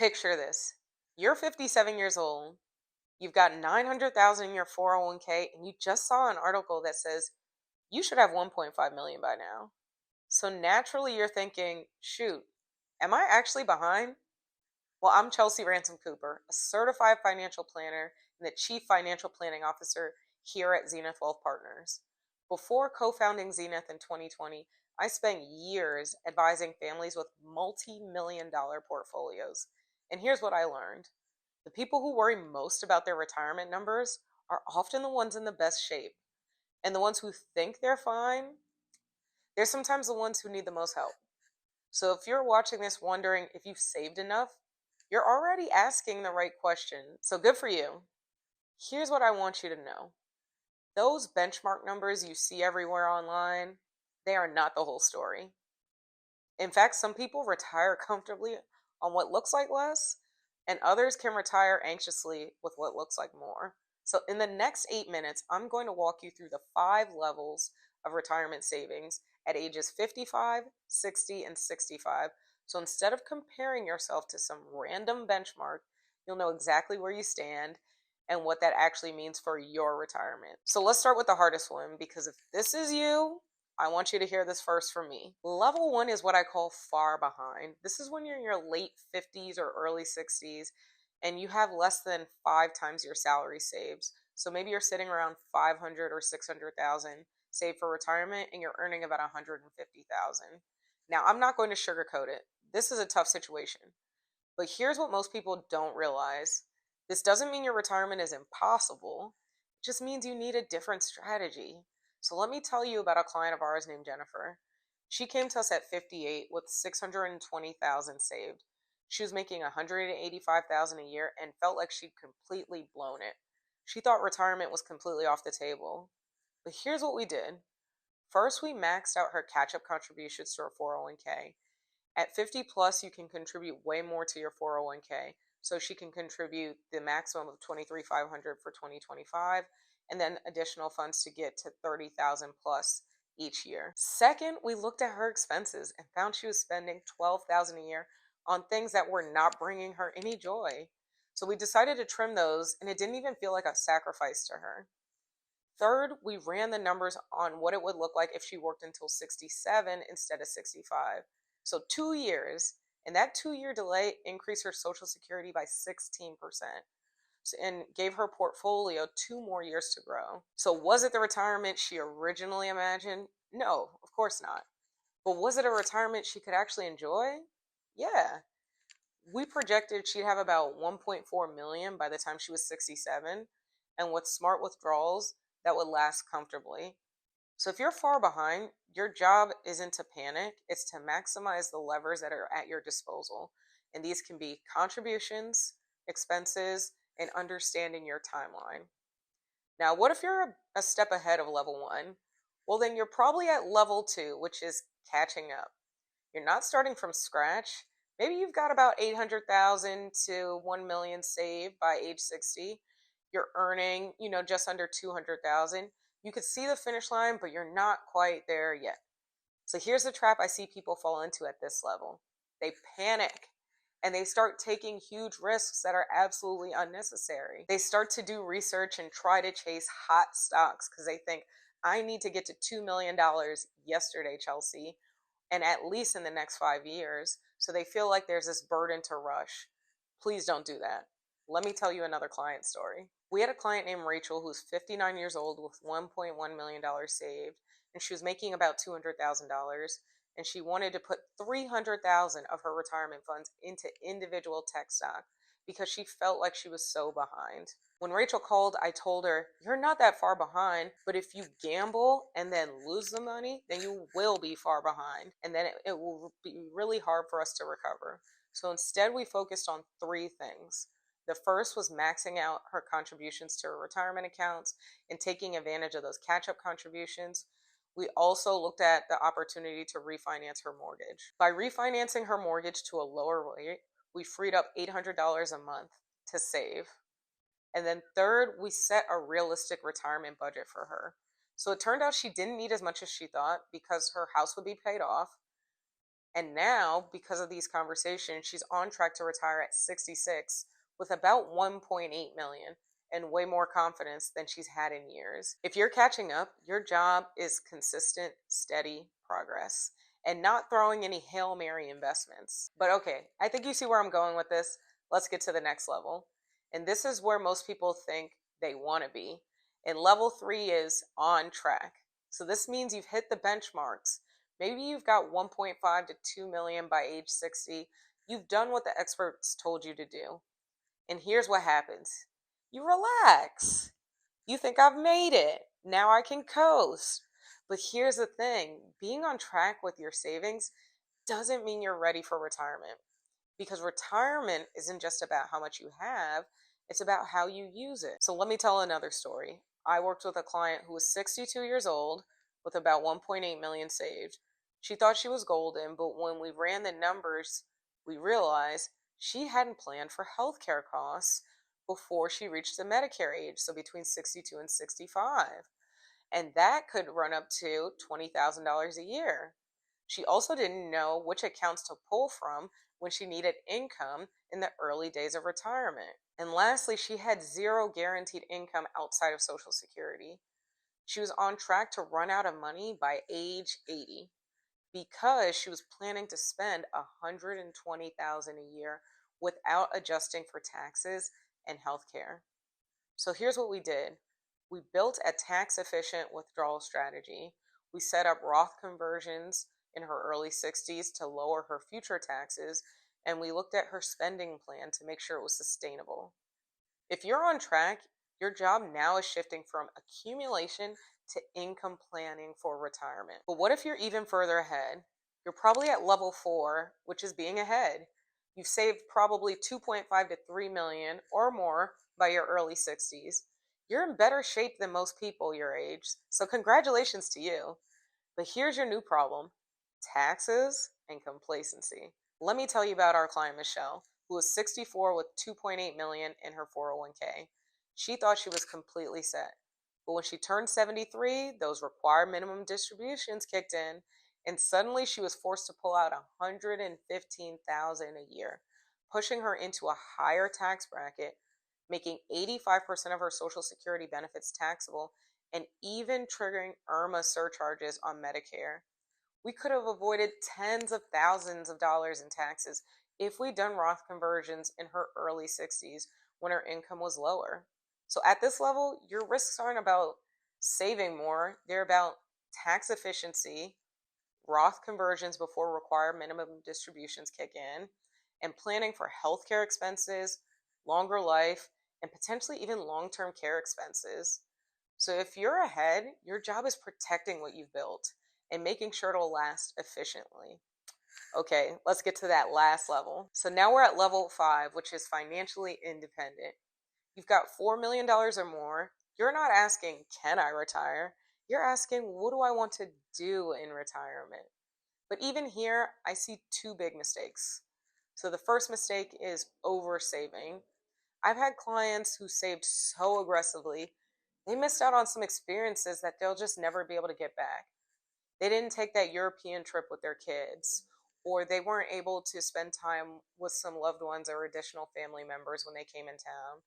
Picture this. You're 57 years old. You've got 900,000 in your 401k and you just saw an article that says you should have 1.5 million by now. So naturally you're thinking, "Shoot, am I actually behind?" Well, I'm Chelsea Ransom-Cooper, a certified financial planner and the chief financial planning officer here at Zenith Wealth Partners. Before co-founding Zenith in 2020, I spent years advising families with multi-million dollar portfolios. And here's what I learned. The people who worry most about their retirement numbers are often the ones in the best shape. And the ones who think they're fine, they're sometimes the ones who need the most help. So if you're watching this wondering if you've saved enough, you're already asking the right question. So good for you. Here's what I want you to know. Those benchmark numbers you see everywhere online, they are not the whole story. In fact, some people retire comfortably on what looks like less, and others can retire anxiously with what looks like more. So, in the next 8 minutes, I'm going to walk you through the 5 levels of retirement savings at ages 55, 60, and 65. So, instead of comparing yourself to some random benchmark, you'll know exactly where you stand and what that actually means for your retirement. So, let's start with the hardest one because if this is you, I want you to hear this first from me. Level 1 is what I call far behind. This is when you're in your late 50s or early 60s and you have less than 5 times your salary saved. So maybe you're sitting around 500 or 600,000 saved for retirement and you're earning about 150,000. Now, I'm not going to sugarcoat it. This is a tough situation. But here's what most people don't realize. This doesn't mean your retirement is impossible. It just means you need a different strategy. So let me tell you about a client of ours named Jennifer. She came to us at 58 with 620,000 saved. She was making 185,000 a year and felt like she'd completely blown it. She thought retirement was completely off the table. But here's what we did. First, we maxed out her catch-up contributions to her 401k. At 50 plus, you can contribute way more to your 401k. So she can contribute the maximum of $23,500 for 2025 and then additional funds to get to 30,000 plus each year. Second, we looked at her expenses and found she was spending 12,000 a year on things that were not bringing her any joy. So we decided to trim those and it didn't even feel like a sacrifice to her. Third, we ran the numbers on what it would look like if she worked until 67 instead of 65. So 2 years, and that 2 year delay increased her Social Security by 16% and gave her portfolio 2 more years to grow. So was it the retirement she originally imagined? No, of course not. But was it a retirement she could actually enjoy? Yeah. We projected she'd have about 1.4 million by the time she was 67, and with smart withdrawals, that would last comfortably. So if you're far behind, your job isn't to panic, it's to maximize the levers that are at your disposal. And these can be contributions, expenses, and understanding your timeline. Now, what if you're a step ahead of level 1? Well, then you're probably at level 2, which is catching up. You're not starting from scratch. Maybe you've got about 800,000 to 1 million saved by age 60. You're earning, just under 200,000. You could see the finish line, but you're not quite there yet. So here's the trap I see people fall into at this level. They panic and they start taking huge risks that are absolutely unnecessary. They start to do research and try to chase hot stocks because they think, I need to get to $2 million yesterday, Chelsea, and at least in the next 5 years. So they feel like there's this burden to rush. Please don't do that. Let me tell you another client story. We had a client named Rachel who's 59 years old with $1.1 million saved, and she was making about $200,000, and she wanted to put 300,000 of her retirement funds into individual tech stock because she felt like she was so behind. When Rachel called, I told her, you're not that far behind, but if you gamble and then lose the money, then you will be far behind, and then it will be really hard for us to recover. So instead, we focused on 3 things. The first was maxing out her contributions to her retirement accounts and taking advantage of those catch-up contributions. We also looked at the opportunity to refinance her mortgage. By refinancing her mortgage to a lower rate, we freed up $800 a month to save. And then third, we set a realistic retirement budget for her. So it turned out she didn't need as much as she thought because her house would be paid off. And now, because of these conversations, she's on track to retire at 66 with about 1.8 million and way more confidence than she's had in years. If you're catching up, your job is consistent, steady progress and not throwing any Hail Mary investments. But okay, I think you see where I'm going with this. Let's get to the next level. And this is where most people think they want to be. And level 3 is on track. So this means you've hit the benchmarks. Maybe you've got 1.5 to 2 million by age 60. You've done what the experts told you to do. And here's what happens. You relax. You think I've made it. Now I can coast. But here's the thing, being on track with your savings doesn't mean you're ready for retirement. Because retirement isn't just about how much you have, it's about how you use it. So let me tell another story. I worked with a client who was 62 years old with about 1.8 million saved. She thought she was golden, but when we ran the numbers, we realized she hadn't planned for healthcare costs before she reached the Medicare age, so between 62 and 65. And that could run up to $20,000 a year. She also didn't know which accounts to pull from when she needed income in the early days of retirement. And lastly, she had zero guaranteed income outside of Social Security. She was on track to run out of money by age 80 because she was planning to spend $120,000 a year without adjusting for taxes and healthcare. So here's what we did. We built a tax-efficient withdrawal strategy. We set up Roth conversions in her early 60s to lower her future taxes, and we looked at her spending plan to make sure it was sustainable. If you're on track, your job now is shifting from accumulation to income planning for retirement. But what if you're even further ahead? You're probably at level 4, which is being ahead. You've saved probably 2.5 to 3 million or more by your early 60s. You're in better shape than most people your age, so congratulations to you. But here's your new problem: taxes and complacency. Let me tell you about our client Michelle, who was 64 with 2.8 million in her 401k. She thought she was completely set. But when she turned 73, those required minimum distributions kicked in, and suddenly she was forced to pull out $115,000 a year, pushing her into a higher tax bracket, making 85% of her Social Security benefits taxable, and even triggering IRMA surcharges on Medicare. We could have avoided tens of thousands of dollars in taxes if we'd done Roth conversions in her early 60s when her income was lower. So at this level, your risks aren't about saving more, they're about tax efficiency, Roth conversions before required minimum distributions kick in, and planning for healthcare expenses, longer life, and potentially even long-term care expenses. So if you're ahead, your job is protecting what you've built and making sure it'll last efficiently. Okay, let's get to that last level. So now we're at level 5, which is financially independent. You've got $4 million or more. You're not asking, can I retire? You're asking, what do I want to do in retirement? But even here, I see two big mistakes. So the first mistake is oversaving. I've had clients who saved so aggressively, they missed out on some experiences that they'll just never be able to get back. They didn't take that European trip with their kids, or they weren't able to spend time with some loved ones or additional family members when they came in town,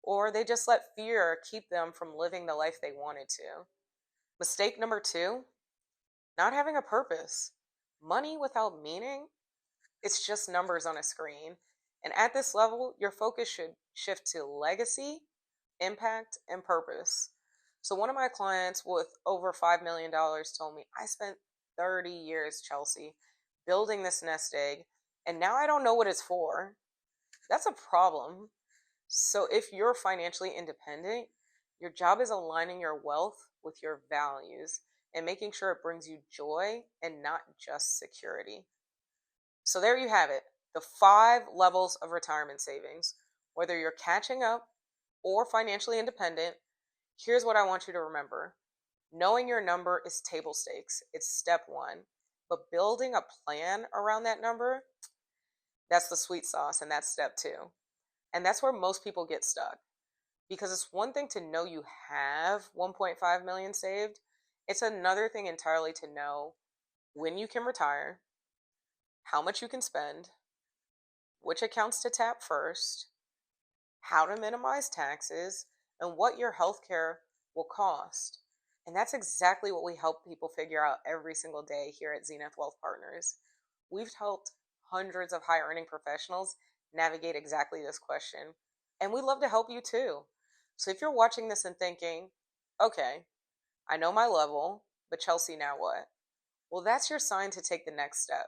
or they just let fear keep them from living the life they wanted to. Mistake number 2, not having a purpose. Money without meaning, it's just numbers on a screen. And at this level, your focus should shift to legacy, impact, and purpose. So one of my clients with over $5 million told me, I spent 30 years, Chelsea, building this nest egg, and now I don't know what it's for. That's a problem. So if you're financially independent, your job is aligning your wealth with your values and making sure it brings you joy and not just security. So there you have it, the 5 levels of retirement savings. Whether you're catching up or financially independent, here's what I want you to remember. Knowing your number is table stakes. It's step 1. But building a plan around that number, that's the sweet sauce, and that's step 2. And that's where most people get stuck. Because it's one thing to know you have 1.5 million saved. It's another thing entirely to know when you can retire, how much you can spend, which accounts to tap first, how to minimize taxes, and what your healthcare will cost. And that's exactly what we help people figure out every single day here at Zenith Wealth Partners. We've helped hundreds of high earning professionals navigate exactly this question. And we'd love to help you too. So if you're watching this and thinking, okay, I know my level, but Chelsea, now what? Well, that's your sign to take the next step.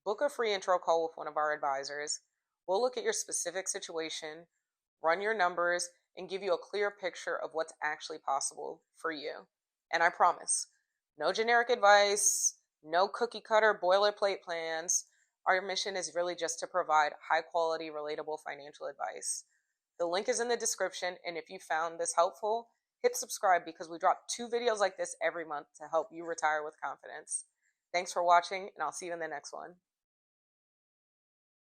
Book a free intro call with one of our advisors. We'll look at your specific situation, run your numbers, and give you a clear picture of what's actually possible for you. And I promise, no generic advice, no cookie cutter boilerplate plans. Our mission is really just to provide high quality, relatable financial advice. The link is in the description, and if you found this helpful, hit subscribe because we drop 2 videos like this every month to help you retire with confidence. Thanks for watching, and I'll see you in the next one.